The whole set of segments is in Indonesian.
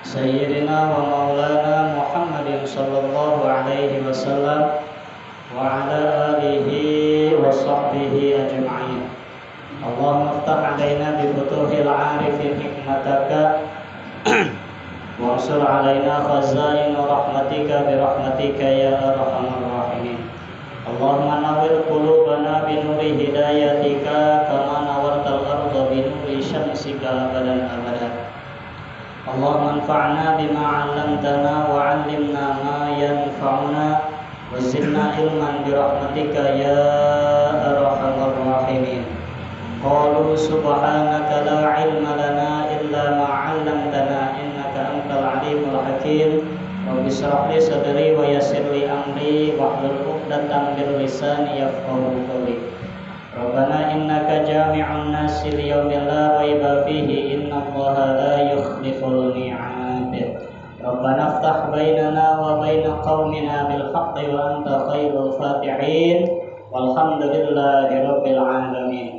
سيدنا ومولانا محمد صلى الله عليه وسلم وعلى آله وصحبه أجمعين. اللهم افتح علينا بفتوح العارفين حكمتك وانصر علينا خزائن رحمتك برحمتك يا أرحم الراحمين. اللهم نور قلوبنا بنور هدايتك كما نورت الأرض بنور شمسك أبدا أبدا. اللهم انفعنا بما علمتنا وعلمنا ما ينفعنا وزدنا علما برحمتك يا أرحم الراحمين. قالوا سبحانك لا علم لنا إلا ما علمتنا إنك أنت العليم الحكيم. رب اشرح لي صدري ويسر لي أمري واحلل عقدة من لساني يفقهوا قولي. ربنا إنك جامع الناس ليوم لا ريب فيه إن الله لا يخلف الميعاد. ربنا افتح بيننا وبين قومنا بالحق وأنت خير الفاتحين والحمد لله رب العالمين.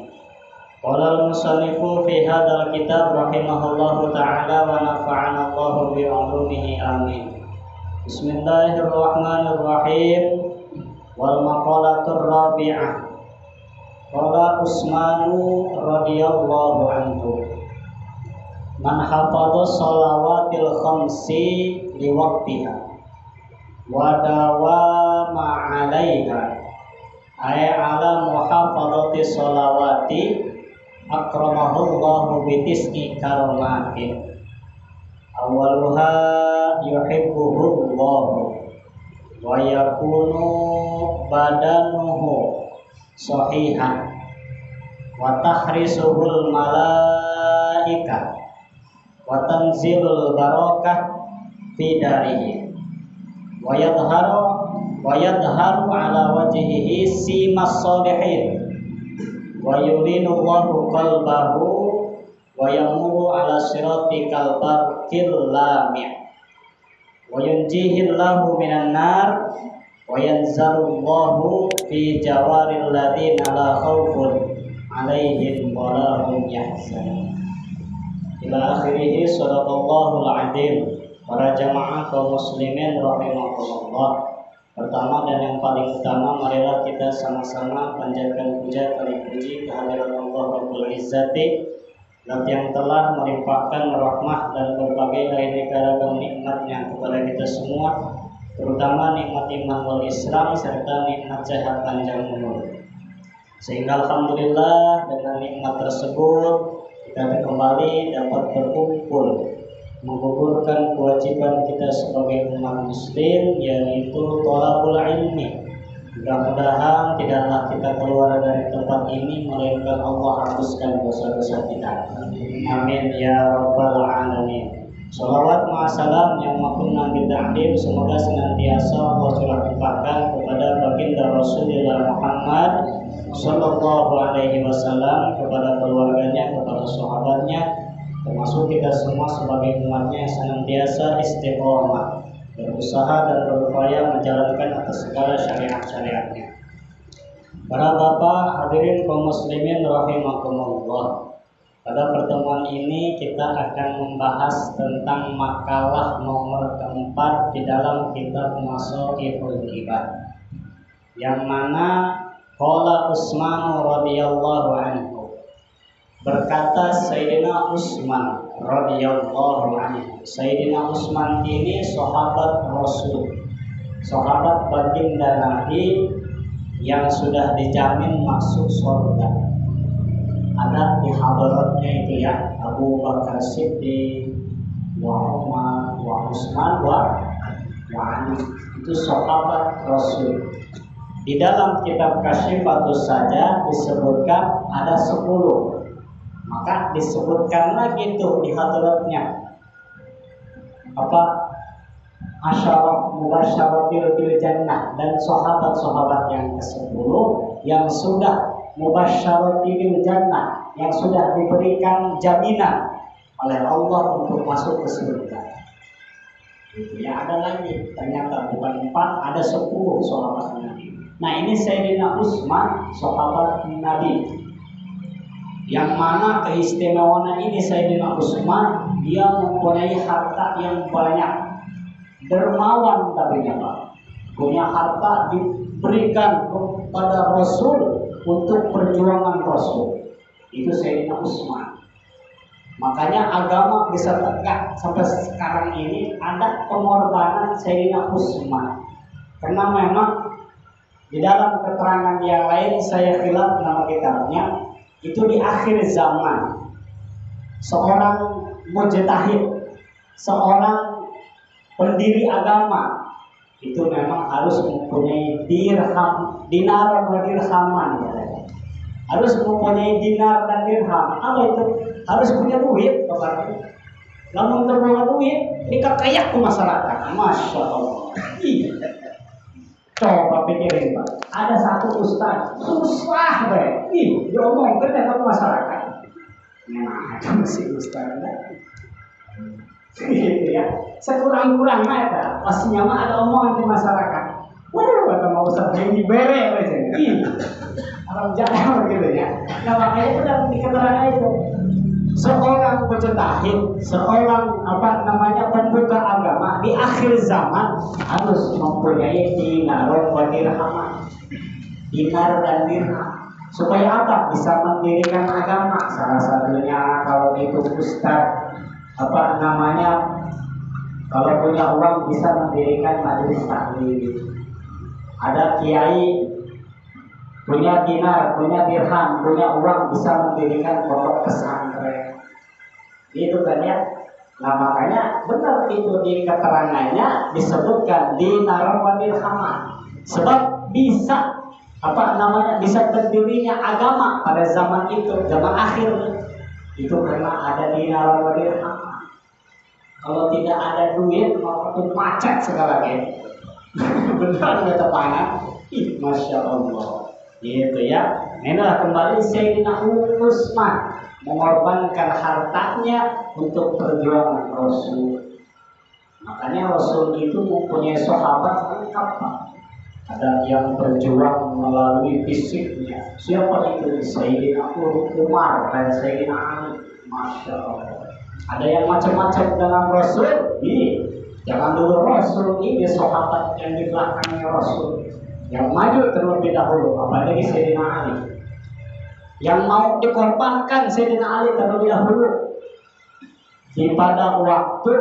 قال المصنف في هذا الكتاب رحمه الله تعالى ونفعنا الله بعلومه آمين. بسم الله الرحمن الرحيم. والمقالة الرابعة قال عثمان رضي الله عنه من حفظ الصلوات الخمس لوقتها وداوم عليها أي على محافظة الصلوات أكرمه الله بتسع كرامات أولها يحبه الله ويكون بدنه صحيحا وتحرسه الملائكة وتنزل البركة في داره ويظهر على وجهه سيما الصالحين ويلين الله قلبه ويمر على صراط كالبرق اللامع وينجيه الله من النار وينزل الله في جوار الذين لا خوف عليهم ولا هم يحزنون ila akhirih. Shadaqallahul adzim. Para jamaah kaum muslimin rahimakumullah. Pertama dan yang paling utama, marilah kita sama-sama panjatkan puja kali puji kehadirat Allah Rabbul Izzati yang telah melimpahkan rahmat dan berbagai ragam nikmatnya kepada kita semua, terutama nikmat iman wal Islam serta nikmat sehat panjang umur. Sehingga alhamdulillah dengan nikmat tersebut kita kembali dapat berkumpul menggugurkan kewajiban kita sebagai umat muslim, yaitu thalabul ilmi. Mudah-mudahan tidaklah kita keluar dari tempat ini melainkan Allah hapuskan dosa-dosa kita. Amin ya rabbal alamin. Salawat ma'asalam yang makunna bid'adim semoga senantiasa Allah curahkan kepada baginda Rasulullah Muhammad sallallahu alaihi wasallam, kepada keluarganya, kepada sahabatnya, termasuk kita semua sebagai umatnya yang senantiasa istiqomah berusaha dan berupaya menjalankan atas segala syariat-syariatnya. Para bapak hadirin kaum muslimin rahimakumullah. Pada pertemuan ini kita akan membahas tentang makalah nomor keempat di dalam kitab Mashaiful Ibad, yang mana qala Utsman radhiyallahu anhu, berkata Sayyidina Utsman radhiyallahu anhu. Sayyidina Utsman ini sahabat Rasul, sahabat baginda Nabi yang sudah dijamin masuk surga. Ada di hadiratnya itu ya, Abu Bakar Siddiq, wa Umar, wa Utsman, wa Ali. Itu sahabat Rasul. Di dalam kitab Kasyifatus saja disebutkan ada 10. Maka disebutkan lagi itu di hadiratnya apa? Asyarah mubasyaratil bil jannah, dan sahabat-sahabat yang ke-10 yang sudah mubasyaratil jannah, yang sudah diberikan jaminan oleh Allah untuk masuk ke surga. Ya, ada lagi, ternyata bukan 4, ada 10 sahabat Nabi. Nah, ini Sayyidina Utsman, sahabat Nabi. Yang mana keistimewaan ini Sayyidina Utsman dia mempunyai harta yang banyak, dermawan tadinya Pak, punya harta diberikan kepada Rasul untuk perjuangan Rasul. Itu Sayyidina Utsman. Makanya agama bisa tegak sampai sekarang ini ada pengorbanan Sayyidina Utsman. Karena memang di dalam keterangan yang lain, saya khilaf nama kitabnya, itu di akhir zaman seorang mujtahid, seorang pendiri agama itu memang harus mempunyai dinar dan dirhaman, harus mempunyai dinar dan dirham. Apa itu? Harus punya duit, Bapak. Namun terbawa duit, dikakayak ke masyarakat. Masya Allah. Coba pikirin Pak, ada satu ustaz susah deh, diomongkan ke masyarakat. Nah, itu si ustaz gitu ya. Sekurang-kurangnya ada, pastinya mah ada omongan di masyarakat. Waduh, kata mau ustaz yang dibere aja. Orang jangan gitu ya. Nah makanya itu dalam keterangan itu, seorang mujtahid, seorang pembuka agama di akhir zaman harus mempunyai dinar dan dirham. Dinar dan dirham. Supaya apa? Bisa mendirikan agama. Salah satunya kalau itu ustaz kalau punya uang bisa mendirikan majelis taklim. Ada kiai punya dinar, punya dirham, punya uang bisa mendirikan pondok pesantren. Itu kan ya. Nah makanya benar itu di keterangannya disebutkan dinar wa dirhaman. Sebab bisa bisa berdirinya agama pada zaman itu, zaman akhir itu karena ada dinar wa dirhaman. Kalau tidak ada duit, maka itu macet sekarang. Benar kata panah. Masya Allah. Gitu ya. Inilah kembali Sayyidina Utsman mengorbankan hartanya untuk perjuangan Rasul. Makanya Rasul itu mempunyai sahabat lengkap. Ada yang berjuang melalui fisiknya. Siapa itu? Sayyidina Umar dan Sayyidina Ali. Masya Allah. Ada yang macam-macam dalam Rasul. Jangan dulu Rasul ini sahabat yang di belakangnya Rasul. Yang maju terlebih dahulu, apalagi Sayyidina Ali. Yang mau dikorbankan Sayyidina Ali terlebih dahulu. Pada waktu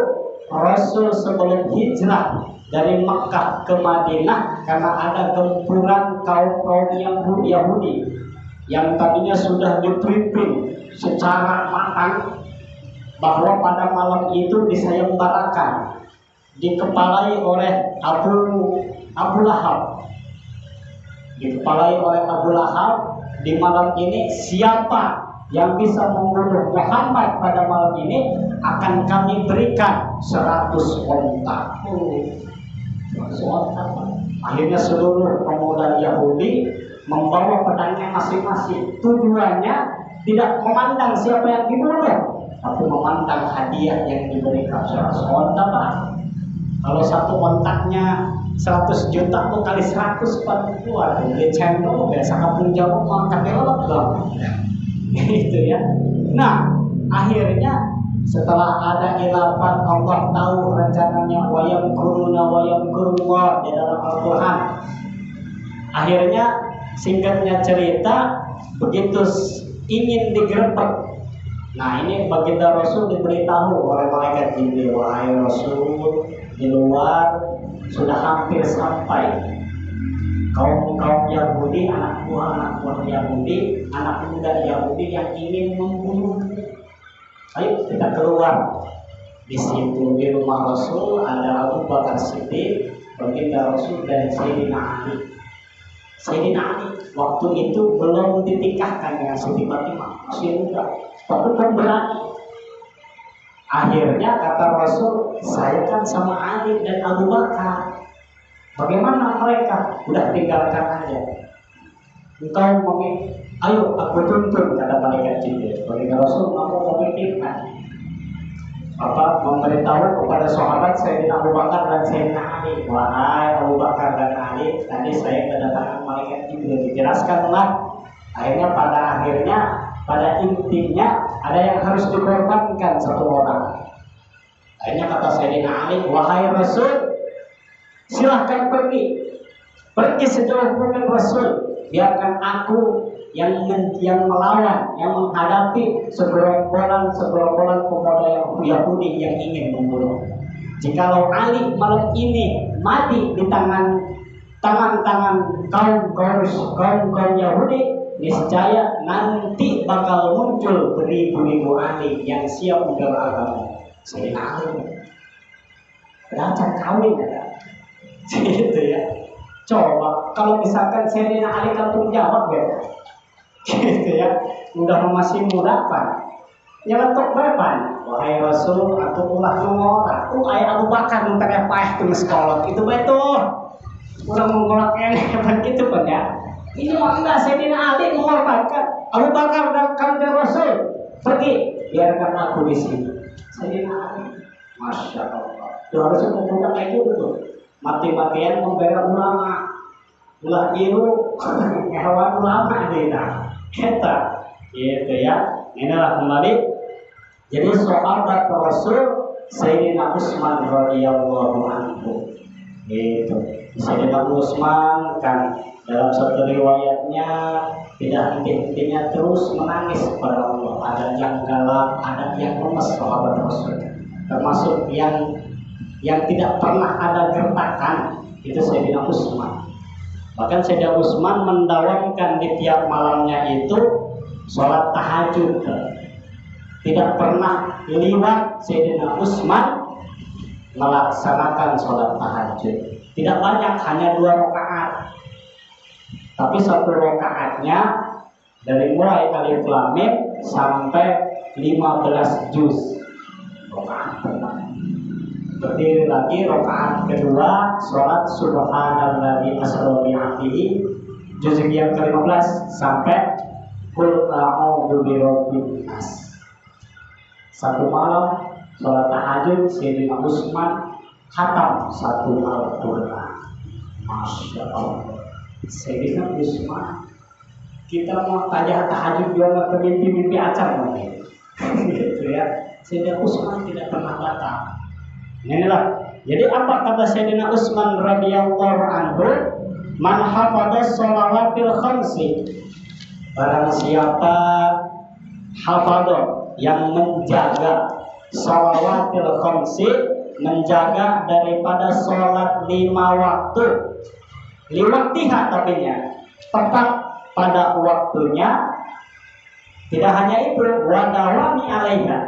Rasul sebelum hijrah dari Makkah ke Madinah, karena ada gempuran kaum Yahudi yang tadinya sudah dibriefing secara matang bahwa pada malam itu disayembarakan, dikepalai oleh Abu Lahab. Dikepalai oleh Abu Lahab, di malam ini siapa yang bisa membunuh Muhammad pada malam ini akan kami berikan 100 onta. 100 onta. Akhirnya seluruh pemuda Yahudi membawa pedangnya masing-masing. Tujuannya tidak memandang siapa yang dibunuh, tapi memandang hadiah yang diberikan. 100 onta Pak. Kalau satu ontaknya 100 juta tuh kali 100 keluar. Jadi channel biasa kampung Jawa mangkat lewat dong. Gitu ya. Nah, akhirnya setelah ada ilafat Allah tahu rencananya wayam kurullah di dalam Al-Quran. Akhirnya singkatnya cerita, begitu ingin digerebek. Nah ini baginda Rasul diberitahu oleh malaikat Jibril, wahai Rasul, di luar sudah hampir sampai kaum Yahudi, anak buah Yahudi, anak muda Yahudi yang ingin membunuh. Ayo kita keluar. Di situ di rumah Rasul ada Abu Bakar Siddiq, baginda Rasul dan Sayyidina Ali. Sayyidina Ali waktu itu belum dinikahkan dengan Siti Fatimah, masih muda, tapi pemberani. Akhirnya kata Rasul, saya kan sama Ali dan Abu Bakar. Bagaimana mereka? Udah tinggalkan aja. Engkau ayo aku tuntun, kata malaikat Jibril. Baginda Rasul mau memikirkan memberitahu kepada sahabat Sayyidina Abu Bakar dan Sayyidina Ali. Wahai Abu Bakar dan Ali, tadi saya kedatangan malaikat Jibril. Dijelaskanlah. Pada intinya ada yang harus dikorbankan satu orang. Akhirnya kata Sayyidina Ali, wahai Rasul, silahkan pergi sejauh mungkin Rasul, biarkan aku yang melawan, yang menghadapi segerombolan pemuda Yahudi yang ingin membunuh. Jikalau Ali malam ini mati di tangan kaum Yahudi, niscaya nanti bakal muncul beribu-ribu Ali yang siap membela agama. Sayyidina Ali beracan kawin ya, gitu ya. Coba kalau misalkan Sayyidina Ali tanggung jawab ya, gitu ya, udah masih muda pan, nyeletuk beban. Wahai Rasul, aku ulah ngomong, aku ayah Abu Bakar ntar payah tuh sekolah itu betul, udah mengolak kan gitu kan ya. Ini mah enggak, Sayyidina Ali mengorbankan Abu Bakar dan kanjeng Rasul, pergi, biarkan aku di sini. Sayyidina Ali, masya Allah, itu harusnya pemuda kayak gitu, mati-matian membela ulama, ulah iru, hewan ulama kita, gitu ya. Inilah kembali. Jadi sahabat Rasul Sayyidina Utsman radhiyallahu anhu. Itu Sayyidina Utsman kan dalam satu riwayatnya tidak henti-hentinya terus menangis kepada Allah. Ada yang galak, ada yang lemes sahabat Rasul. Termasuk yang tidak pernah ada gertakan itu Sayyidina Utsman. Bahkan Sayyidina Utsman mendawamkan di tiap malamnya itu sholat tahajud. Tidak pernah liwat Sayyidina Utsman melaksanakan sholat tahajud. Tidak banyak, hanya 2 rakaat. Tapi 1 rakaatnya dari mulai alif lam mim sampai 15 juz. Rakaat pertama. Berdiri lagi rakaat kedua, sholat subhanalladzi asra bi 'abdihi juz yang ke-15 sampai qul a'udzu birabbin nas. 1 malam sholat tahajud Sayyidina Utsman khatam 1 Al-Quran. Masya Allah, Sayyidina Utsman, kita mau tanya tahajud juga nggak mimpi acan mungkin, gitu ya. Sayyidina Utsman tidak pernah batal. Inilah. Jadi apa kata Sayyidina Utsman radhiyallahu anhu? Man hafadha shalawatil khamsi, barang siapa hafadha, yang menjaga shalawatil khamsi, menjaga daripada sholat 5 waktu, liwaktiha tapinya, tepat pada waktunya. Tidak hanya itu, wadawami alaiha,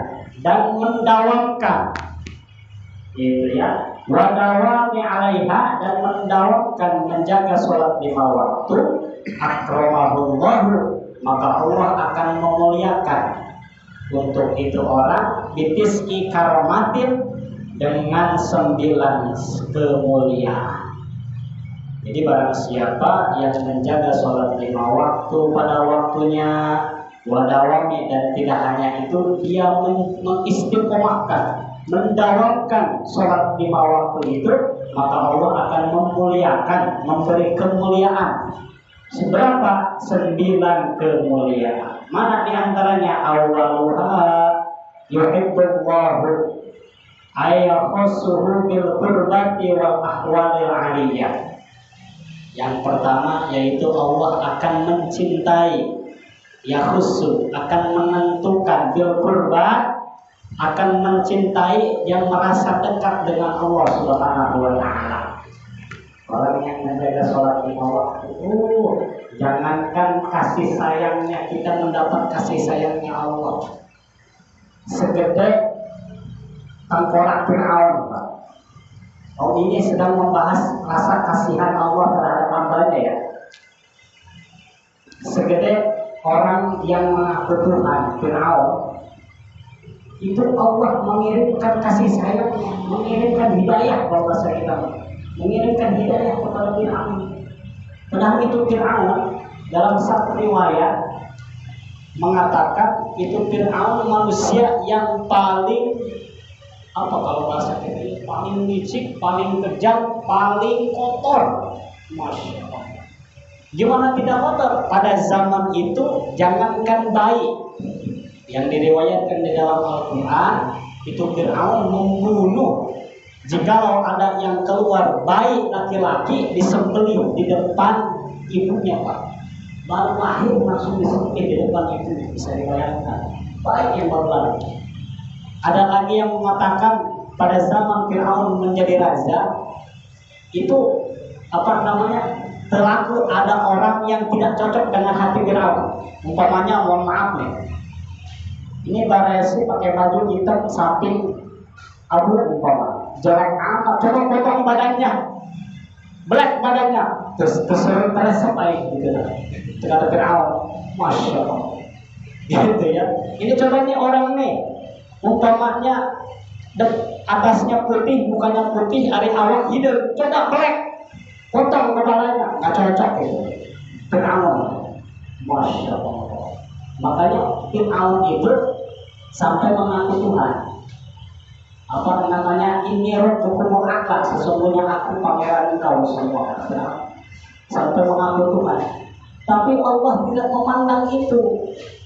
dan mendawamkan, gitu ya, wadawami alaiha, dan mendawamkan menjaga sholat 5 waktu, akramahullahu, maka Allah akan memuliakan untuk itu orang bitiski karomatin, dengan 9 kemuliaan. Jadi barang siapa yang menjaga sholat 5 waktu pada waktunya, wadawami, dan tidak hanya itu, dia mengistiqomahkan, mendawamkan sholat 5 waktu itu, maka Allah akan memuliakan, memberi kemuliaan. Seberapa? 9 kemuliaan. Mana diantaranya? Awaluha yuhibbullahu ayakhussuhu bil qurbati wal ahwalil aliyah. Yang pertama yaitu Allah akan mencintai, yakhussu, akan menentukan, bil qurbat, akan mencintai yang merasa dekat dengan Allah Subhanahu wa taala. Orang yang menjaga sholat 5 waktu, jangankan kasih sayangnya, kita mendapat kasih sayangnya Allah segede tengkorak Fir'aun, Pak. Oh, ini sedang membahas rasa kasihan Allah terhadap hambanya ya. Segede orang yang mengaku Tuhan, Fir'aun, itu Allah mengirimkan kasih sayangnya, mengirimkan hidayah, kalau bahasa kita, mengirimkan hidayah kepada Fir'aun. Padahal itu Fir'aun dalam satu riwayat mengatakan itu Fir'aun manusia yang paling, apa kalau bahasa kita, paling licik, paling kejam, paling kotor. Masya Allah. Gimana tidak kotor? Pada zaman itu jangankan bayi, yang diriwayatkan di dalam Al-Quran, itu Fir'aun membunuh. Jikalau ada yang keluar bayi laki-laki disembelih di depan ibunya, Pak. Baru lahir langsung disembelih di depan ibunya, bisa dibayangkan. Baik yang baru lahir. Ada lagi yang mengatakan pada zaman Fir'aun menjadi raja, itu berlaku ada orang yang tidak cocok dengan hati Fir'aun. Umpamanya, mohon maaf nih, ini Baresi pakai baju hitam samping abu umpama, jelek amat, coba potong badannya, black badannya, terus sampai gitu. Kata Fir'aun, masya Allah, gitu ya. Ini coba nih orang nih, umpamanya atasnya putih, mukanya putih, ada awak hidung, coba black, potong kepalanya, nggak cocok gitu. Fir'aun, masya Allah. Makanya Fir'aun itu sampai mengaku Tuhan. Ini Rabbukumul A'la, sesungguhnya aku pangeran engkau semua. Sampai mengaku Tuhan. Tapi Allah tidak memandang itu,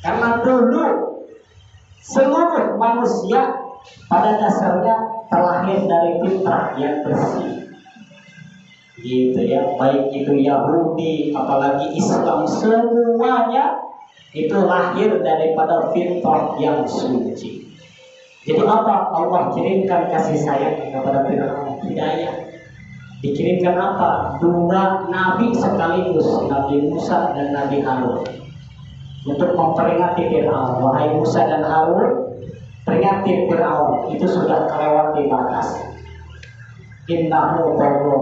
karena dulu seluruh manusia pada dasarnya terlahir dari fitrah yang bersih, gitu ya. Baik itu Yahudi, apalagi Islam, semuanya itu lahir daripada fitrah yang suci. Jadi apa? Allah kirimkan kasih sayang kepada Fir'aun, hidayah. Dikirimkan apa? 2 nabi sekaligus, Nabi Musa dan Nabi Harun, untuk memperingati Fir'aun. Wahai Musa dan Harun, peringati Fir'aun, itu sudah kelewati batas. Innahu tagha,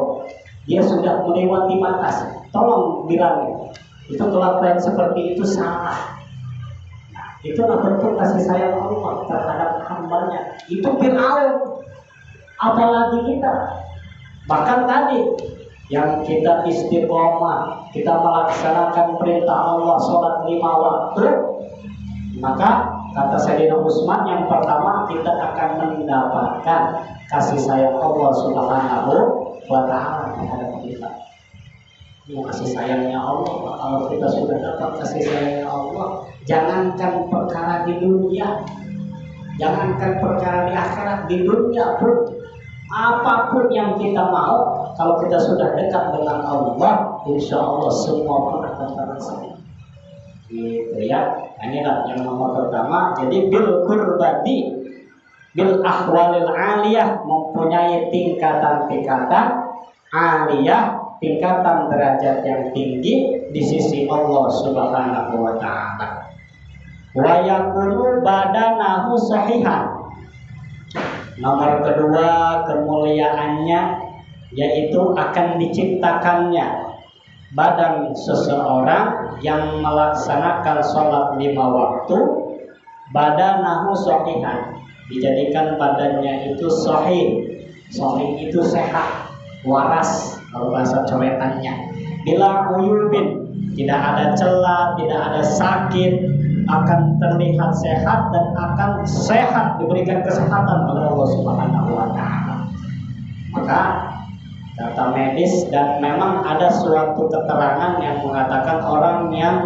dia sudah melewati batas. Tolong bilangin, itu kelakuan seperti itu salah. Itulah bentuk kasih sayang Allah terhadap hambanya. Itu Fir'aun, apalagi kita. Bahkan tadi yang kita istiqomah, kita melaksanakan perintah Allah, sholat 5 waktu, maka kata Sayyidina Utsman, yang pertama kita akan mendapatkan kasih sayang Allah Subhanahu wa Ta'ala terhadap kita. Ini kasih sayangnya Allah. Kalau kita sudah dapat kasih sayangnya Allah, jangankan perkara di dunia, jangankan perkara di akhirat, di dunia pun, apapun yang kita mau, kalau kita sudah dekat dengan Allah, insya Allah semua pun akan terasa. Gitu ya. Inilah yang nomor pertama. Jadi bil qurbati bil ahwalil aliyah, mempunyai tingkatan-tingkatan aliyah, tingkatan derajat yang tinggi di sisi Allah Subhanahu wa Ta'ala. Wa yakunu badanahu sahihan. Nomor kedua kemuliaannya, yaitu akan diciptakannya badan seseorang yang melaksanakan sholat 5 waktu, badanahu sahihan, dijadikan badannya itu sahih. Sahih itu sehat, waras kalau bahasa coretannya. Bila uyubin, tidak ada celah, tidak ada sakit, akan terlihat sehat dan akan sehat, diberikan kesehatan oleh Allah Subhanahu wa Ta'ala. Maka data medis, dan memang ada suatu keterangan yang mengatakan orang yang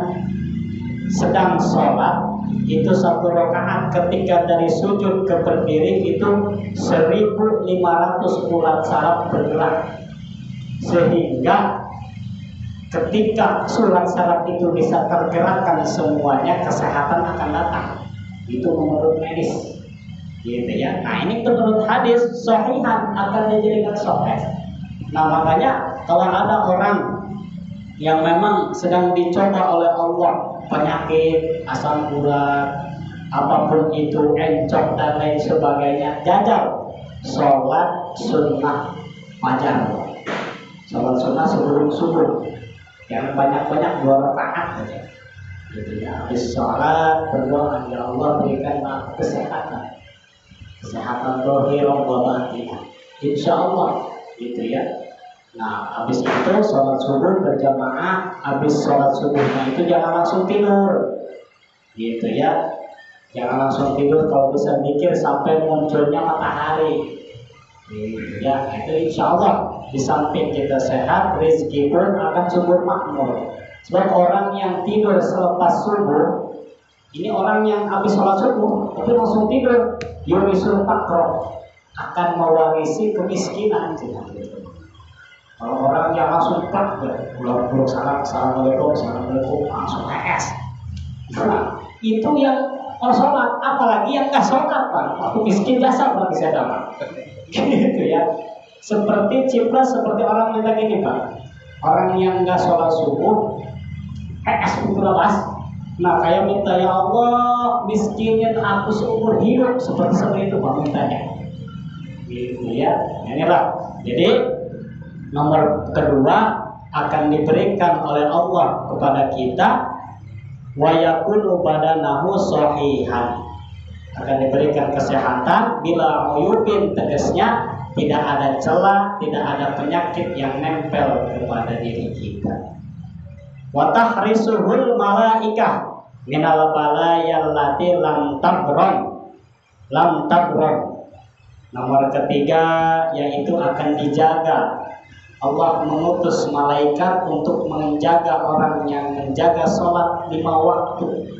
sedang sholat itu 1 rakaat ketika dari sujud ke berdiri itu 1500 urat saraf bergerak, sehingga ketika surat saraf itu bisa tergerakkan semuanya, kesehatan akan datang. Itu menurut medis, gitu ya. Nah ini menurut hadis sahihan akan dijadikan sahih. Nah makanya kalau ada orang yang memang sedang dicoba oleh Allah, penyakit, asam urat, apapun itu, encok dan lain sebagainya, jajal sholat sunnah fajar, sholat sunnah sebelum subuh, yang banyak-banyak 2 rakaat saja, gitu ya. Habis sholat berdoa, ya Allah berikan aku kesehatan, kesehatan zahir wa batin, insya Allah, gitu ya. Nah, habis itu sholat subuh berjamaah. Habis sholat subuhnya itu jangan langsung tidur, gitu ya. Jangan langsung tidur, kalau bisa mikir sampai munculnya matahari, gitu ya. Itu insya Allah di samping kita sehat, rezeki pun akan subur makmur. Sebab orang yang tidur selepas subuh, ini orang yang habis sholat subuh tapi langsung tidur, yurisul faqra, akan mewarisi kemiskinan. Kalau orang yang langsung plak, pulang salam, assalamualaikum, langsung es. Nah, itu yang sholat, apalagi yang nggak sholat, Pak. Aku miskin dasar bagi saya dapat. Gitu ya. Seperti cipras, seperti orang kita gini, Pak. Orang yang nggak sholat subuh, es itu lepas. Nah, kayak minta, ya Allah, miskinin aku seumur hidup, seperti itu Pak mintanya. Gitu ya. Inilah. Jadi nomor kedua akan diberikan oleh Allah kepada kita, wa yakunu badanahu shahihan, akan diberikan kesehatan bila uyubin, tegasnya tidak ada celah, tidak ada penyakit yang nempel kepada diri kita. Wa tahrisuhul malaikah minal balayal lati lam tabron. Nomor ketiga yaitu akan dijaga. Allah mengutus malaikat untuk menjaga orang yang menjaga sholat 5 waktu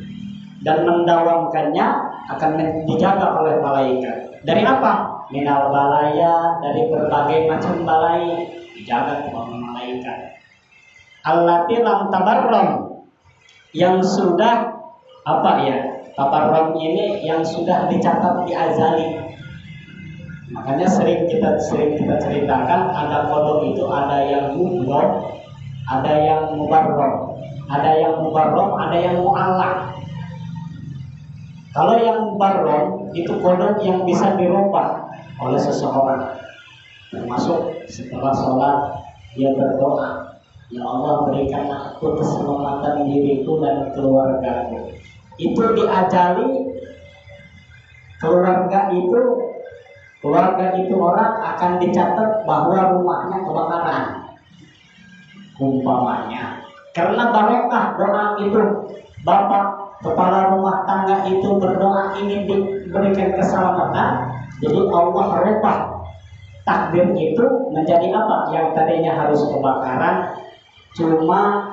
dan mendawamkannya, akan dijaga oleh malaikat. Dari apa? Minal balaya, dari berbagai macam balai, dijaga oleh malaikat. Allati lam tabarrom, yang sudah tabarrom ini yang sudah dicatat di azali. Makanya sering kita ceritakan, ada kodok itu ada yang mubrom, ada yang mubarrom, ada yang mu'allaq. Kalau yang mubarrom itu kodok yang bisa dirubah oleh seseorang, termasuk setelah sholat dia berdoa, ya Allah berikanlah aku keselamatan diriku dan keluargaku. Itu diajari keluarga itu orang akan dicatat bahwa rumahnya kebakaran umpamanya, karena barokah doa itu. Bapak kepala rumah tangga itu berdoa ingin diberikan keselamatan, jadi Allah rubah takdir itu menjadi apa? Yang tadinya harus kebakaran cuma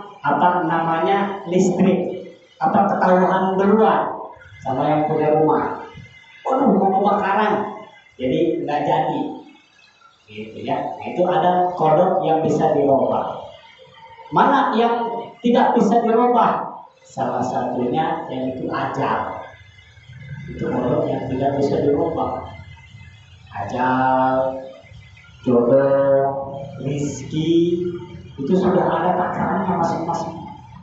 listrik, ketahuan duluan sama yang punya rumah, waduh mau kebakaran, jadi nggak jadi, gitu ya. Nah, itu ada kodok yang bisa dirubah. Mana yang tidak bisa dirubah? Salah satunya yaitu ajal. Itu kodok yang tidak bisa dirubah. Ajal, jodoh, rizki, itu sudah ada takarannya masing-masing.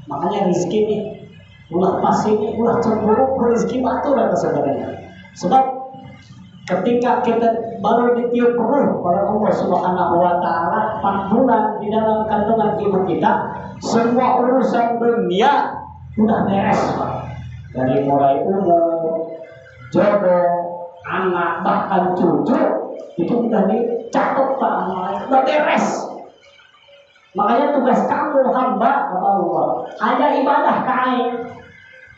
Makanya rizki nih, ulah pas ini, ulah cemburu, rizki batu kata sebenarnya. Sebab ketika kita baru ditiup ruh pada Allah Subhanahu wa Ta'ala 4 bulan di dalam kandungan ibu kita, semua urusan dunia udah beres, Pak. Dari mulai umur, jodoh, anak, bahkan cucu, itu udah dicatat Pak, udah beres. Makanya tugas kamu hamba kata Allah, hanya ibadah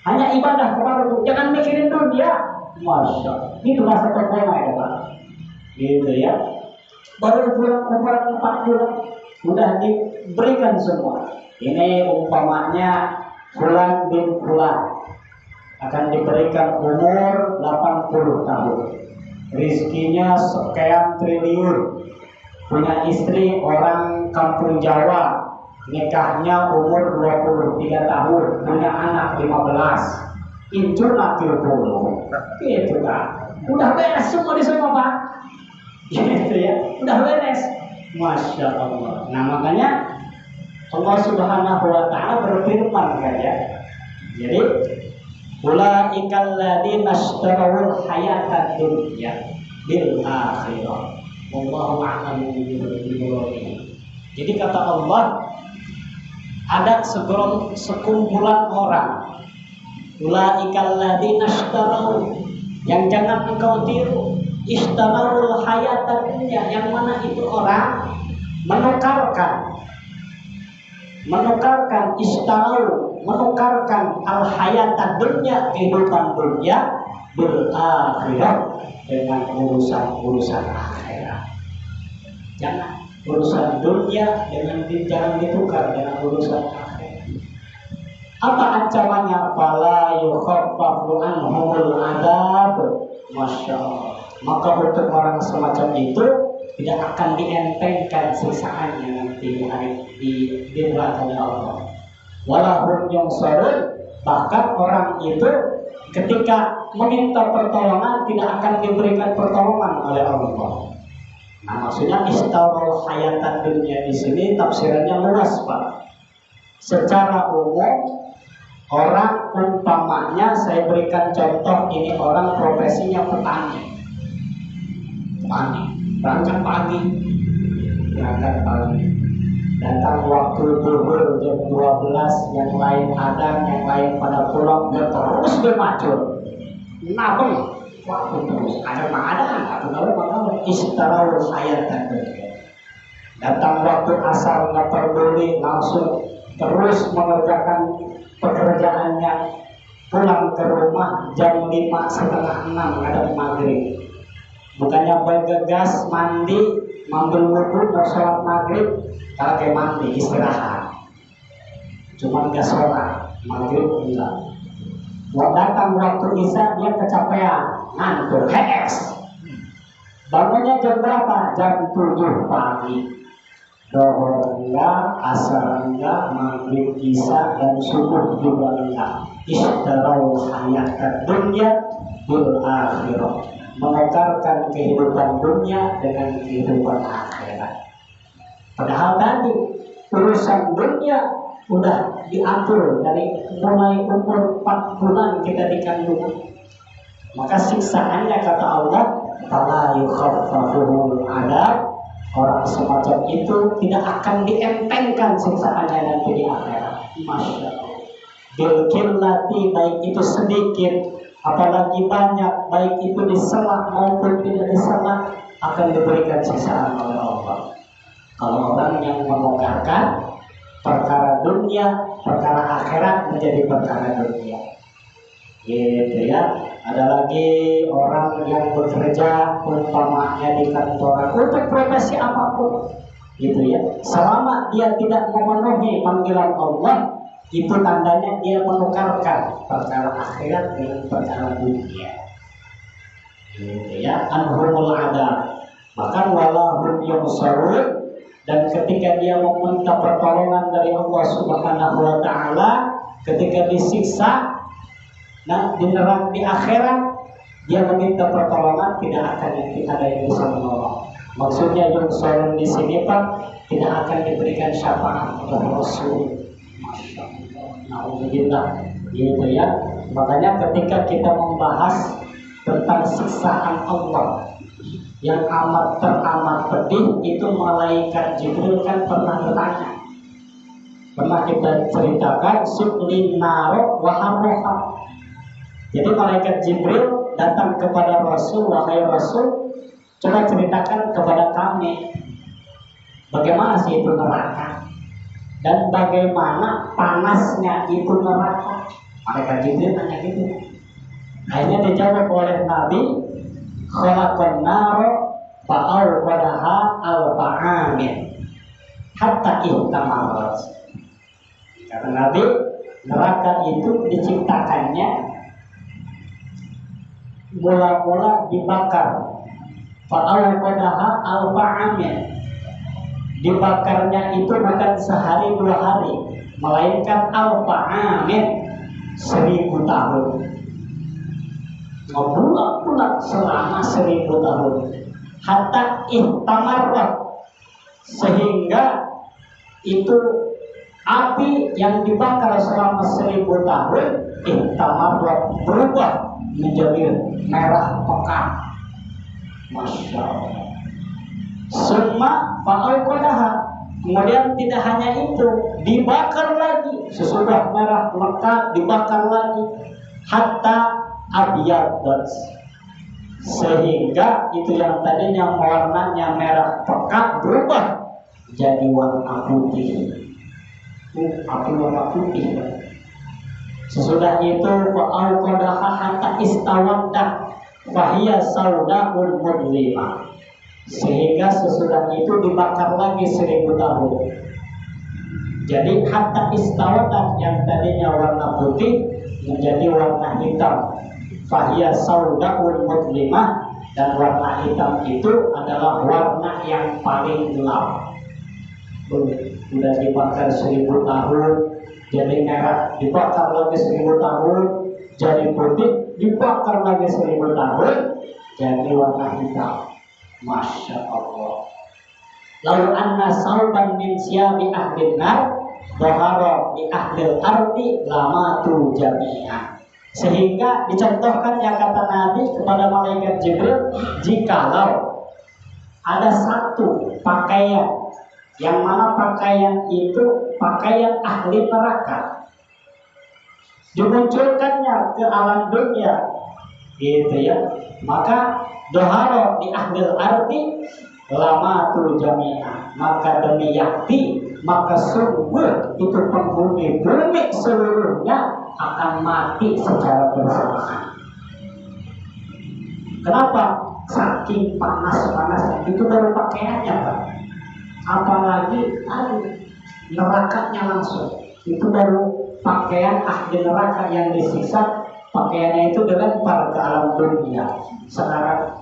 hanya ibadah kepada Allah, jangan mikirin dunia. Masya Allah, ini bahasa terkenal ya Pak, gitu ya. Baru bulan 4 bulan sudah diberikan semua. Ini umpamanya fulan bin fulan akan diberikan umur 80 tahun, rizkinya sekian triliun, punya istri orang kampung Jawa, nikahnya umur 23 tahun, punya anak 15, incuna 30, gitu kan. Udah beres semua di semua Pak, gitu ya, udah beres. Masya Allah. Nah makanya Allah Subhanahu wa Ta'ala berfirman kan ya. Jadi ulaikal ladzina ishtarawul hayatad dunya bil akhirah wallahu a'lamu bidzalimin. Jadi kata Allah, ada sekumpulan orang, ulaikal ladzina ishtaraw, yang jangan engkau tiru, ishtarawul hayatad dunya, yang mana itu orang menukarkan al hayatad dunya, kehidupan dunia, bil akhirah, dengan urusan akhirat. Jangan urusan dunia jangan ditukar dengan urusan akhirat. Apa ancamannya? Fala yukhaffafu anhumul adzab Masya Allah. Maka untuk orang semacam itu tidak akan dientengkan siksaannya nanti di neraka Allah. Walahum yunsarun, bahkan orang itu ketika meminta pertolongan tidak akan diberikan pertolongan oleh Allah. Nah, maksudnya istarul hayatan dunia di sini tafsirannya luas, Pak. Secara umum orang umpamanya saya berikan contoh, ini orang profesinya petani, berangkat pagi, datang waktu zuhur jam 12, yang lain ada, yang lain pada pulang, dia terus bermacur, nabung, waktu terus ada, atau kalau istarul hayatan dunia. Datang waktu asar nggak peduli, langsung terus mengerjakan pekerjaannya, pulang ke rumah jam 5:30 ada maghrib. Bukannya bergegas mandi, ngambil wudhu, mau sholat maghrib, kalau mandi istirahat, cuma nggak sholat maghrib enggak. Datang waktu isya dia kecapean, ngantuk, bangunnya jam berapa? Jam 7 pagi. Dohor enggak, asar enggak, maghrib, isya, dan subuh juga enggak. Istarau hayat dunia bil akhirah, menukarkan kehidupan dunia dengan kehidupan akhirat. Padahal tadi urusan dunia udah diatur dari mulai umur 4 bulan kita dikandung. Maka siksaannya kata Allah, fala yukhaffaful adab, orang semacam itu tidak akan dientengkan siksaannya nanti di akhirat. Masya Allah. Bilkillati, baik itu sedikit apalagi banyak, baik itu disela maupun tidak disela, akan diberikan siksaan oleh Allah. Kalau orang yang menukarkan perkara dunia, perkara akhirat menjadi perkara dunia, gitu ya. Ada lagi orang yang bekerja umpamanya di kantoran untuk profesi apapun, gitu ya. Selama dia tidak memenuhi panggilan Allah, itu tandanya dia menukarkan perkara akhirat dengan perkara dunia, gitu ya. Anhumul adab, bahkan walahum yunsarun. Dan ketika dia meminta pertolongan dari Allah Subhanahu wa Ta'ala, ketika disiksa, nah di neraka di akhirat, dia meminta pertolongan, tidak akan ada yang bisa menolong. Maksudnya yunsarun di sini Pak, tidak akan diberikan syafaat oleh Rasul. Masya Allah, na'udzubillah, gitu ya. Makanya ketika kita membahas tentang siksaan Allah yang teramat pedih, itu malaikat Jibril kan pernah bertanya. Pernah kita ceritakan sublin naro waharoha. Jadi malaikat Jibril datang kepada Rasul, wahai Rasul, coba ceritakan kepada kami bagaimana sih itu neraka dan bagaimana panasnya itu neraka. Malaikat Jibril tanya gitu. Akhirnya dijawab oleh Nabi, khalaqan naro fa'awqadaha al-fa'amin hatta ihtamarat. Kata Nabi, neraka itu diciptakannya mula-mula dibakar, fa'awqadaha al-fa'amin, dibakarnya itu bukan sehari 2 hari, melainkan al-fa'amin 1000 tahun, bulat-bulat selama 1000 tahun. Hatta ihtamarat, sehingga itu api yang dibakar selama 1000 tahun ihtamarat berubah menjadi merah pekat. Masya Allah. Summa fa'alqadaha, kemudian tidak hanya itu, dibakar lagi, sesudah merah pekat dibakar lagi hatta abiyadat, sehingga itu yang tadinya warnanya merah pekat berubah jadi warna putih. Api warna putih. Sesudah itu fa'alqadaha hatta istawaddat fahiya saudaun mudlimah, sehingga sesudah itu dibakar lagi 1000 tahun. Jadi hatta istawaddat, yang tadinya warna putih menjadi warna hitam. fahiya saudaul mudlimah, dan warna hitam itu adalah warna yang paling gelap. Sudah dibakar 1000 tahun jadi merah, dibakar lagi 1000 tahun jadi putih, dibakar lagi 1000 tahun jadi warna hitam. Masya Allah. Lalu anna sauban min siyabi ahlin nar dhahara bi ahlil ardi lamatu jami'an. Sehingga dicontohkan ya kata Nabi kepada malaikat Jibril, jikalau ada satu pakaian yang mana pakaian itu pakaian ahli neraka, dimunculkannya ke alam dunia, gitu ya, maka doharo di ahlil ardi lama tu jami'ah, maka demi yakti, maka sungguh itu penghuni bumi seluruhnya akan mati secara bersamaan. Kenapa? Saking panas-panasnya, itu baru pakaiannya Pak. Apalagi nerakanya langsung, itu baru pakaian ahli neraka yang disiksa, pakaiannya itu dilempar ke alam dunia. Sekarang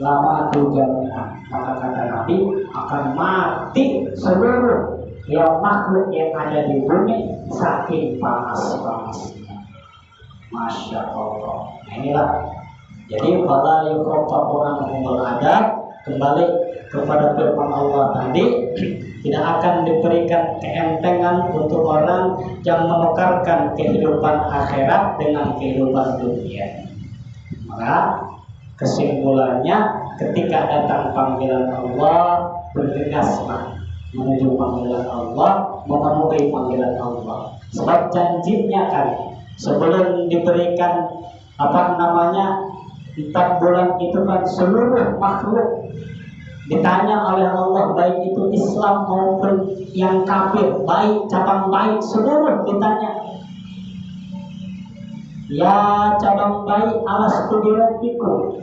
lama tujuannya, maka kata Nabi akan mati seluruh yang makhluk yang ada di bumi saking panas-panasnya. Masya Allah. Nah, inilah. Jadi pada yukhaffafu anhumul adab, kembali kepada firman Allah tadi, tidak akan diberikan keentengan untuk orang yang menukarkan kehidupan akhirat dengan kehidupan dunia. Maka kesimpulannya, ketika datang panggilan Allah, bergegaslah menuju panggilan Allah, memenuhi panggilan Allah. Sebab janjinya kan sebelum diberikan 4 bulan itu kan seluruh makhluk ditanya oleh Allah, baik itu Islam maupun yang kafir, baik cabang baik seluruh ditanya. Ya cabang baik alastu birabbikum,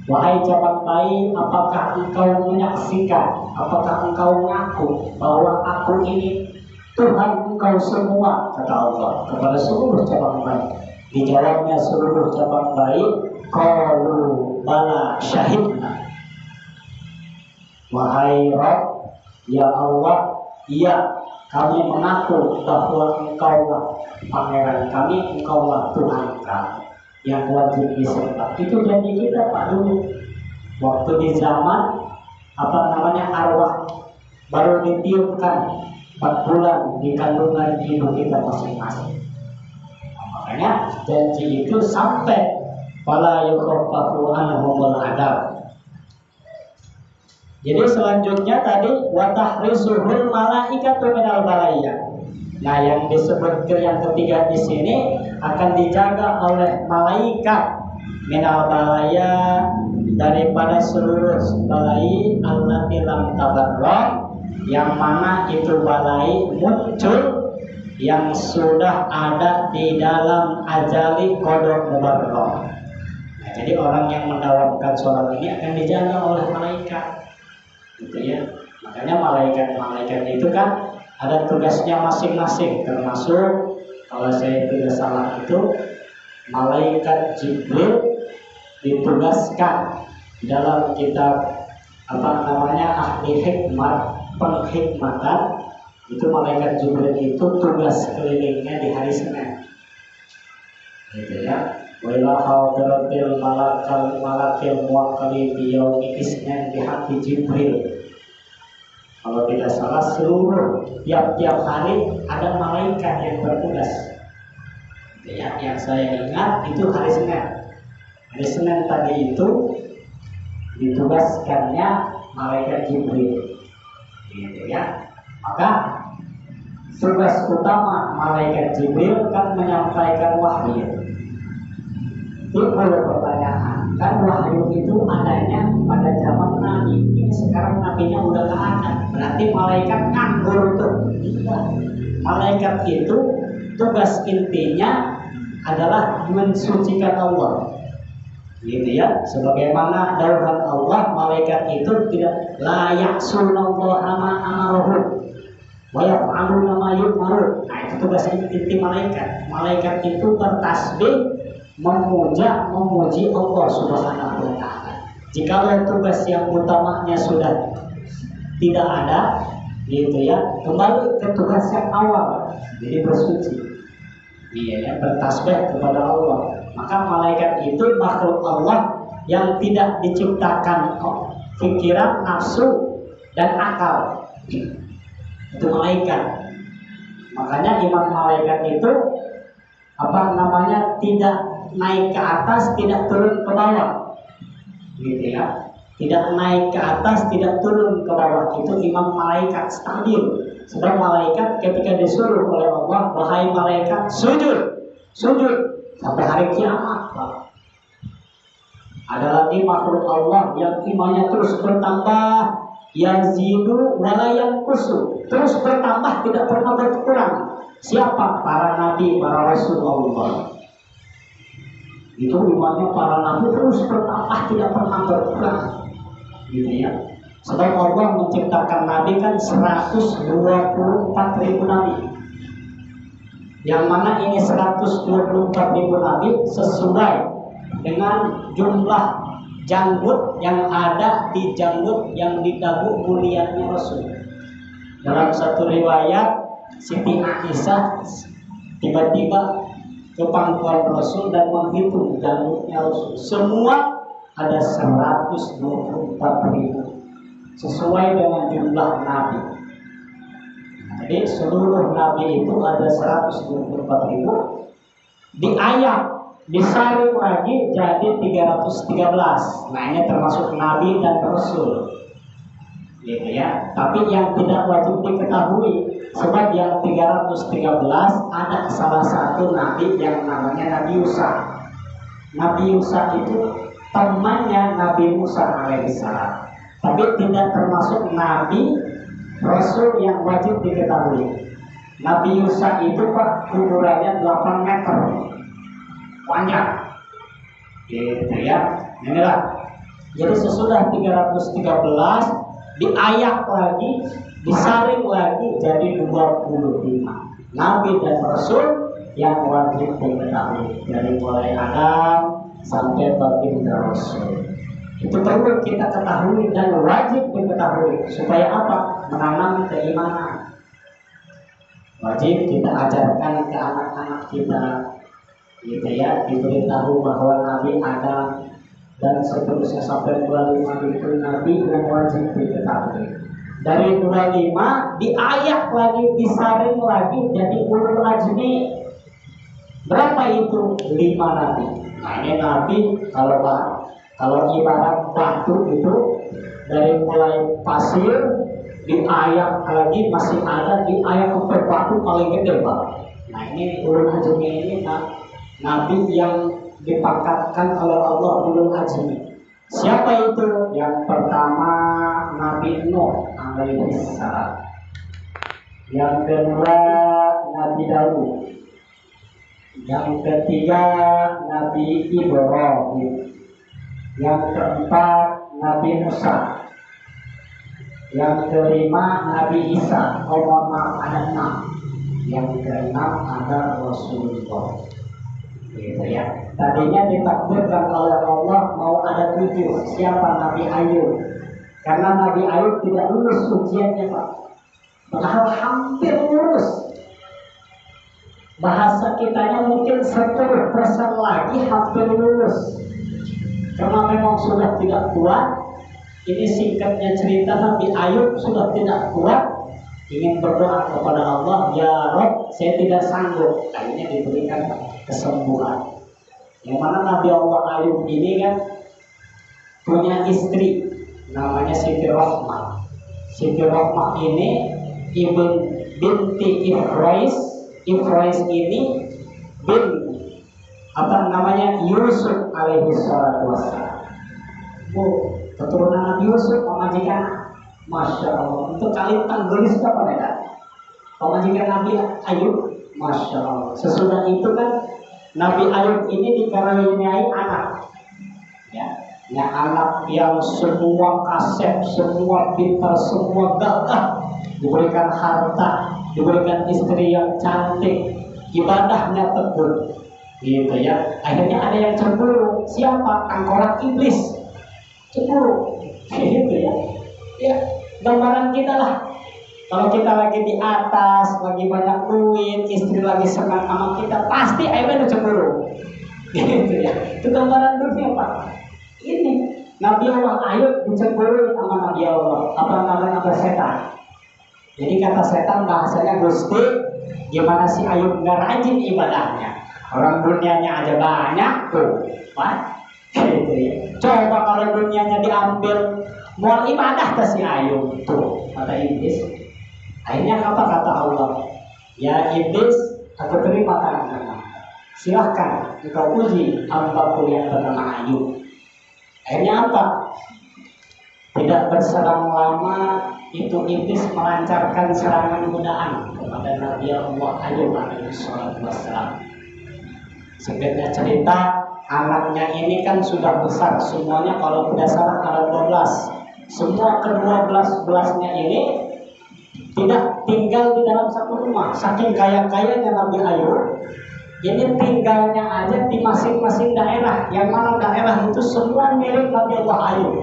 wahai cabang baik, apakah engkau menyaksikan, apakah engkau mengaku bahwa aku ini Tuhan engkau semua, kata Allah kepada seluruh cabang baik. Dijawabnya seluruh cabang baik, qalu bala syahidna. Wahai Rabb, ya Allah, iya kami mengaku bahwa engkaulah pangeran kami, engkaulah Tuhan kami yang wajib disembah. Itu janji kita Pak dulu, waktu di zaman arwah baru ditiupkan 4 bulan di kandungan ibu kita masing-masing. Makanya janji itu sampai fala yukhaffafu anhumul adab. Jadi selanjutnya tadi wa tahrizuhul malaikatu minal balaya. Nah, yang disebut yang ketiga di sini akan dijaga oleh malaikat minal balaya, daripada seluruh balai allati lam tabarra, yang mana itu balai muncul yang sudah ada di dalam ajali kodok mubarroh. Nah, jadi orang yang mendawamkan sholat ini akan dijaga oleh malaikat, gitu ya. Makanya malaikat itu kan ada tugasnya masing-masing, termasuk kalau saya tidak salah itu malaikat Jibril ditugaskan dalam kitab ahli hikmat penghikmatan. Itu malaikat Jibril itu tugas kelilingnya di hari Senin, gitu ya. Wala hadratil malakil muwakkali bi yaumi isnin bi haqqi Jibril. Kalau tidak salah seluruh tiap hari ada malaikat yang bertugas, gitu ya. Yang saya ingat itu hari Senin. Hari Senin tadi itu ditugaskannya malaikat Jibril, gitu ya. Maka tugas utama malaikat Jibril kan menyampaikan wahyu. Itu kalau pertanyaan, kan wahyu itu adanya pada zaman Nabi. Ini sekarang nabinya udah gak ada, berarti malaikat nganggur tuh. Malaikat itu tugas intinya adalah mensucikan Allah, gitu ya. Sebagaimana dauhan Allah, malaikat itu tidak layak sunallaha ma amaruhu wa yaf'aluna ma yu'maru. Nah, itu tugas inti malaikat. Malaikat itu bertasbih memuji Allah Subhanahu wa taala. Jikalau tugas yang utamanya sudah tidak ada, gitu ya, kembali ke tugas yang awal, jadi bersuci, iya ya, bertasbih kepada Allah. Maka malaikat itu makhluk Allah yang tidak diciptakan pikiran, nafsu, dan akal. Itu malaikat. Makanya iman malaikat itu tidak naik ke atas, tidak turun ke bawah, gitu ya. Tidak naik ke atas, tidak turun ke bawah. Itu imam malaikat stabil. Sebab malaikat ketika disuruh oleh Allah, wahai malaikat, sujud sampai hari kiamat. Ada lagi makhluk Allah yang imannya terus bertambah, yazidu wala yanqusu, terus bertambah, tidak pernah berkurang. Siapa? Para nabi, para rasul Allah. Itu imannya para nabi terus bertambah, tidak pernah berkurang, gitu ya. Sebab Allah menciptakan nabi kan 124.000 nabi. Yang mana ini 124.000 nabi sesuai dengan jumlah janggut yang ada di janggut yang di dagu mulianya Rasul. Dalam satu riwayat, Siti Aisyah tiba-tiba ke pangkuan Rasul dan menghitung janggutnya Rasul. Semua ada 124.000 sesuai dengan jumlah nabi. Jadi seluruh nabi itu ada 124.000, diayak, disaring lagi jadi 313. Nah ini termasuk nabi dan rasul, gitu ya. Tapi yang tidak wajib diketahui, sebab yang 313 ada salah satu nabi yang namanya Nabi Musa. Nabi Musa itu temannya Nabi Musa alaihissalam, tapi tidak termasuk nabi rasul yang wajib diketahui. Nabi Musa itu Pak ukurannya 8 meter panjang, gitu ya. Inilah. Jadi sesudah 313 diayak lagi, disaring lagi jadi 25 nabi dan rasul yang wajib diketahui dari mulai Adam sampai baginda Rasul. Itu perlu kita ketahui dan wajib diketahui. Supaya apa? Menanam keimanan. Wajib kita ajarkan ke anak-anak kita, gitu ya. Diberitahu bahwa Nabi Adam dan seterusnya sampai 25 itu Nabi yang wajib diketahui. Dari 25 diayak lagi, disaring lagi jadi ulul azmi. Berapa itu? 5 Nabi. Nah ini Nabi kalau ibarat batu itu dari mulai pasir diayak lagi masih ada, diayak ke batu paling gede Pak. Nah ini ulul azmi ini Nabi yang dipangkatkan oleh Allah ulul azmi. Siapa itu? Yang pertama Nabi Nuh alaihissalam. Yang kedua Nabi Daud. Yang ketiga Nabi Ibrahim. Yang keempat Nabi Musa. Yang kelima Nabi Isa. Ada 6. Yang keenam ada Rasulullah. Gitu ya. Tadinya ditakdirkan oleh Allah mau ada 7. Siapa? Nabi Ayub. Karena Nabi Ayub tidak lulus ujiannya Pak. Padahal hampir lulus. Bahasa kitanya mungkin 10% lagi hampir lulus. Karena memang sudah tidak kuat. Ini singkatnya cerita, Nabi Ayub sudah tidak kuat, ingin berdoa kepada Allah, ya Rob, saya tidak sanggup. Akhirnya diberikan kesembuhan. Yang mana Nabi Allah Ayub ini kan punya istri namanya Siti Rohmah. Siti Rohmah ini binti Ifrais. Ifrais ini bin Yusuf alaihi salatu wassalam. Keturunan Nabi Yusuf, pemajikan. Masya Allah. Untuk kali tanggelis apa mereka? Pemajikan Nabi Ayub. Masya Allah. Sesudah itu kan Nabi Ayub ini dikaruniai anak. Ya anak yang semua kasep, semua pintar, semua gagah, diberikan harta, diberikan istri yang cantik, ibadahnya tekun. gitu ya. Akhirnya ada yang cemburu. Siapa? Tengkorak iblis cemburu, gitu ya. Ya, gambaran kita lah. Kalau kita lagi di atas, lagi banyak duit, istri lagi senang sama kita, pasti akhirnya udah cemburu, gitu ya. Itu gambaran dunia Pak. Ini Nabi Allah Ayub dicemburu sama Nabi Allah, apa namanya, setan. Jadi kata setan bahasanya, Gusti, gimana sih Ayub nggak rajin ibadahnya? Orang dunianya aja banyak tuh, Pak. Gitu ya. Coba kalau dunianya diambil, mau ibadah ke si Ayub tuh, kata iblis. Akhirnya apa kata Allah? Ya iblis, aku terima tanganmu. Silahkan engkau uji hambaku yang bernama Ayub. Akhirnya apa? Tidak berselang lama itu iblis melancarkan serangan godaan kepada Nabi Allah Ayub alaihissalam. Singkatnya cerita, anaknya ini kan sudah besar semuanya, kalau tidak salah ada 12. Semua ke-12-nya ini tidak tinggal di dalam satu rumah. Saking kaya-kayanya Nabi Ayub, ini tinggalnya aja di masing-masing daerah. Yang mana daerah itu semua milik Nabi Allah Ayub.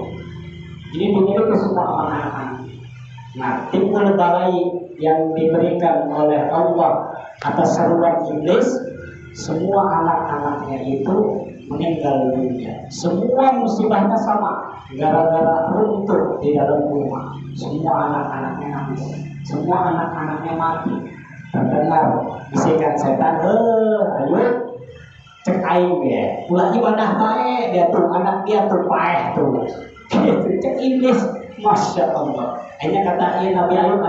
Ini dimiliki semua anak-anak. Nah, timbul balai yang diberikan oleh Allah atas seruan iblis. Semua anak-anaknya itu meninggal dunia. Semua musibahnya sama, gara-gara runtuh di dalam rumah. Semua anak-anaknya nangis, semua anak-anaknya mati. Terdengar bisikan setan, ayo cek aing ya, ulah ibadah baik dia tuh, anak dia tuh paeh tuh. Cek iblis, masya Allah. Hanya kata Nabi Ayub,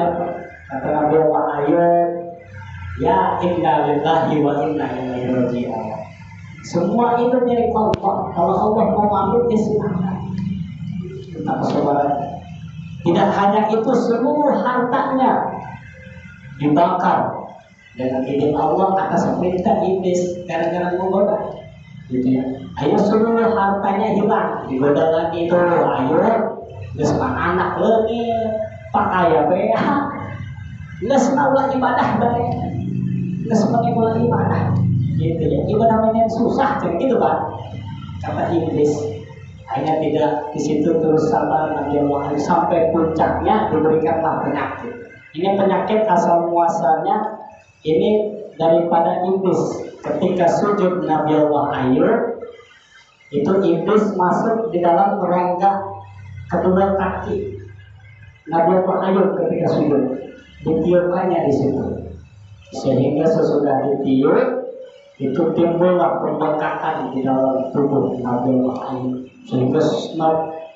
kata Nabi Allah Ayub, ya inna lillahi wa inna ilaihi raji'un. Semua itu milik Allah. Kalau Allah mau ambil, silahkan. Tentang saudara, tidak hanya itu, seluruh hartanya dibakar dengan izin Allah atas perintah iblis gara-gara menggoda, gitu ya. Ayo seluruh hartanya hilang, digoda lagi itu. Ayo, geus anak leungit, pakaya bea, geus ulah ibadah bae. Kesemuanya mulai ibadah, gitu ya. Ibadah yang susah, jadi gitu Pak. Kata iblis. Hanya tidak di situ terus sabar Nabi Allah sampai puncaknya diberikanlah penyakit. Ini penyakit asal muasalnya ini daripada iblis. Ketika sujud Nabi Allah Ayub, itu iblis masuk di dalam rongga kedua kaki Nabi Allah Ayub ketika sujud, ditiupkannya di situ. Sehingga sesudah ditiup itu timbullah pembengkakan di dalam tubuh Nabi Allah Ayub, sehingga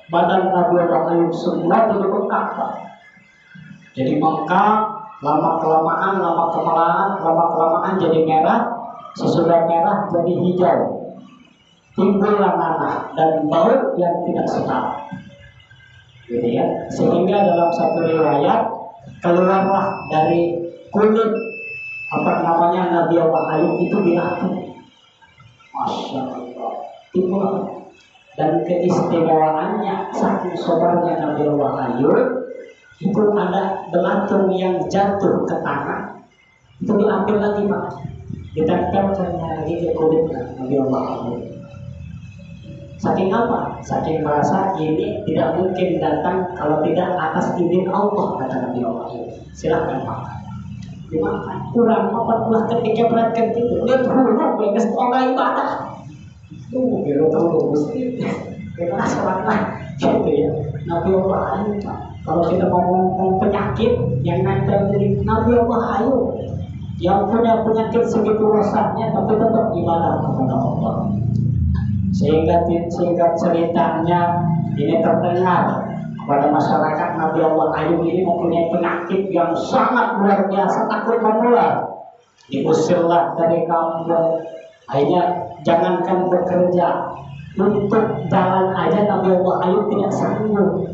badan Nabi Allah Ayub semua jadi bengkak. Jadi bengkak, lama kelamaan jadi merah, sesudah merah jadi hijau, timbullah nanah dan bau yang tidak sedap, gitu ya. Sehingga dalam satu riwayat keluarlah dari kulit Nabi Allah Ayub itu binatang. Masya Allah. Itulah. Dan keistimewaannya saking sobarnya Nabi Allah Ayub, itu ada belatung yang jatuh ke tanah, itu diambil lagi Pak, ditempelkan lagi ke kulit Nabi Allah Ayub. Saking apa? Saking merasa ini tidak mungkin datang kalau tidak atas izin Allah, kata Nabi Allah Ayub. Silakan makan. Dimakan. Kurang apa pula ketika beratkan itu. Dia dulu beres orang ibadah. Tuh, biar tahu mesti. Kita salah gitu ya. Nabi Allah Ayub. Kalau kita ngomong penyakit yang nempel di Nabi Allah Ayub, yang punya penyakit segitu rasanya, tapi tetap ibadah kepada Allah. Sehingga ceritanya ini terdengar pada masyarakat. Nabi Allah Ayub ini mempunyai penyakit yang sangat luar biasa, takut menular. Diusirlah dari kampung. Akhirnya jangankan bekerja, untuk jalan aja Nabi Allah Ayub tidak sanggup.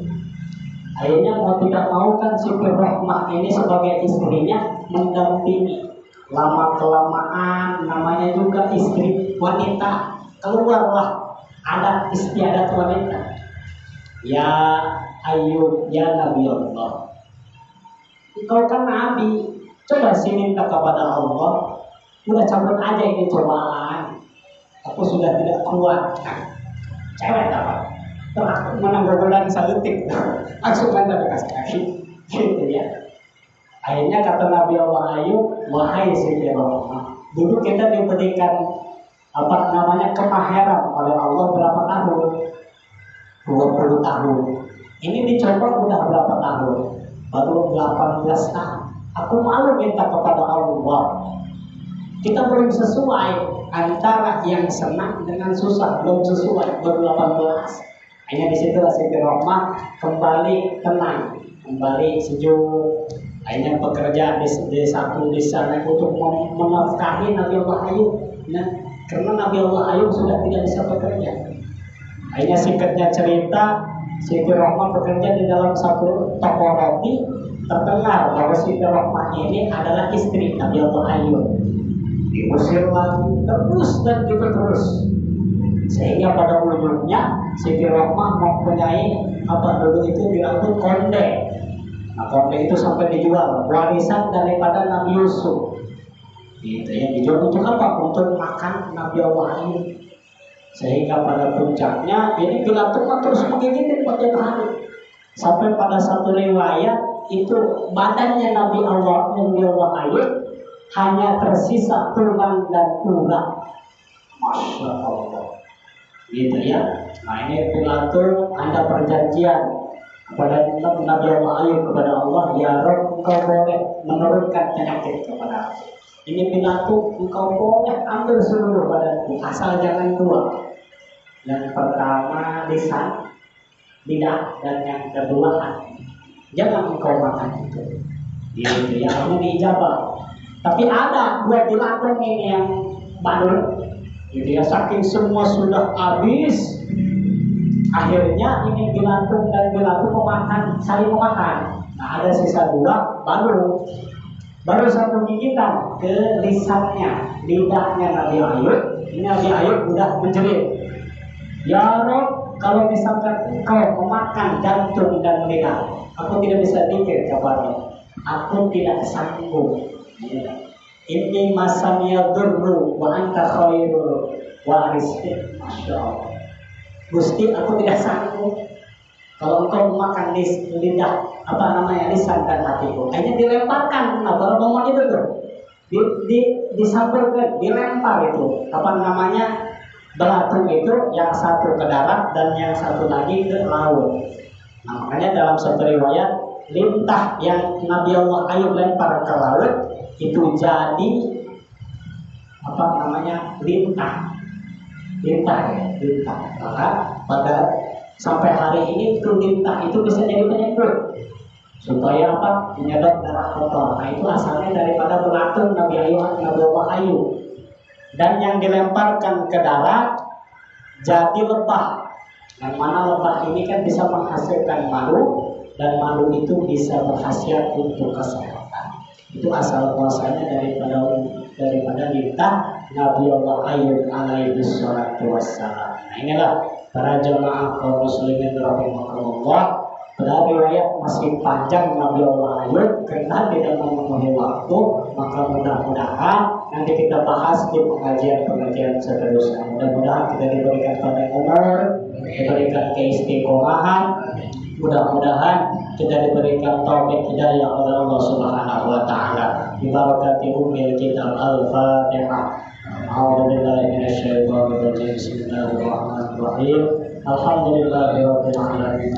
Akhirnya mau tidak mau kan si Rahmah ini sebagai istrinya mendampingi. Lama kelamaan namanya juga istri wanita, keluarlah ada istiadat wanita. Ya Ayub, ya Nabi Allah, engkau kan Nabi, coba sih minta kepada Allah, udah cabut aja ini cobaan. Aku sudah tidak kuat. Nah, cewek apa? Telah menanggulan salutik, langsung anda kasih kaki, gitu ya. Akhirnya kata Nabi Allah Ayub, wahai Siti Rahmah, dulu kita diberikan kemahiran oleh Allah berapa tahun? 20 tahun. Ini dicoba udah berapa tahun? Baru 18 tahun. Aku malu minta kepada Allah. Kita belum sesuai antara yang senang dengan susah, belum sesuai, baru 18. Hanya disitulah Siti Rahmah kembali tenang, kembali sejuk. Akhirnya bekerja di satu di sana untuk menafkahi Nabi Allah Ayub. Nah, karena Nabi Allah Ayub sudah tidak bisa bekerja. Akhirnya singkatnya cerita, Siti Rahmah bekerja di dalam satu toko roti. Terdengar bahwa Siti Rahmah ini adalah istri Nabi Allah Ayub. Diusir lagi terus dan gitu terus, sehingga pada ujungnya Siti Rahmah mempunyai dulu itu dilakukan konde. Nah, konde itu sampai dijual, warisan daripada Nabi Yusuf. Gitu ya, dijual untuk apa? Untuk makan Nabi Allah Ayub. Sehingga pada puncaknya ini dilakukan terus menggigit pada hari. Sampai pada satu riwayat itu badannya Nabi Allah Ayub hanya tersisa tulang dan urat. Masya Allah. Gitu ya. Nah, ini pilatur ada perjanjian kepada Nabi Allah Ayub kepada Allah, ya Rabb, engkau boleh menurunkan penyakit kepada aku. Ini pilatur, engkau boleh ambil seluruh badanku, asal jangan dua. Yang pertama lisan, lidah, dan yang kedua hati. Jangan engkau makan itu. Gitu ya, kamu diijabah. Tapi ada dua pilatur ini yang bandel. Gitu ya, saking semua sudah habis. Akhirnya ini bilantung dan bilantung saling memakan. Nah, ada sisa dua, baru satu gigitan ke lisannya, lidahnya Nabi Ayub. Ini Nabi Ayub udah menjerit, ya Rob, kalau misalkan engkau memakan jantung dan lidah, aku tidak bisa pikir kabarnya, aku tidak sanggup. Ini masanya durru wa anta khairul warisin. Masya Allah. Gusti, aku tidak sanggup kalau engkau memakan lidah, lisan dan hatiku. Akhirnya dilemparkan, kalau ngomong itu tuh, disambarkan, dilempar itu, belatung itu, yang satu ke darat dan yang satu lagi ke laut. Nah, makanya dalam satu riwayat, lintah yang Nabi Allah Ayub lempar ke laut itu jadi lintah. Maka pada sampai hari ini itu lintah itu bisa jadi penyebab supaya menyedot darah kotor. Nah, itu asalnya daripada belatung Nabi Allah Ayub. Dan yang dilemparkan ke darat jadi lebah. Yang mana lebah ini kan bisa menghasilkan malu, dan malu itu bisa berkhasiat untuk kesehatan. Itu asal muasalnya daripada lintah Nabi Allah Ayub alaihi salatu wassalam. Nah, inilah para jemaah kaum muslimin rahimakumullah. Pada riwayat masih panjang Nabi Allah Ayub karena tidak memenuhi waktu, maka mudah-mudahan nanti kita bahas di pengajian seterusnya. Mudah-mudahan kita diberikan panjang umur, diberikan keistiqomahan, mudah-mudahan kita diberikan taufik hidayah oleh Allah Subhanahu wa taala. Bi barakati ummil kitab Al-Fatihah. A'udzubillahi minasyaitonir rajim. Bismillahirrahmanirrahim. Alhamdulillahirabbil alamin.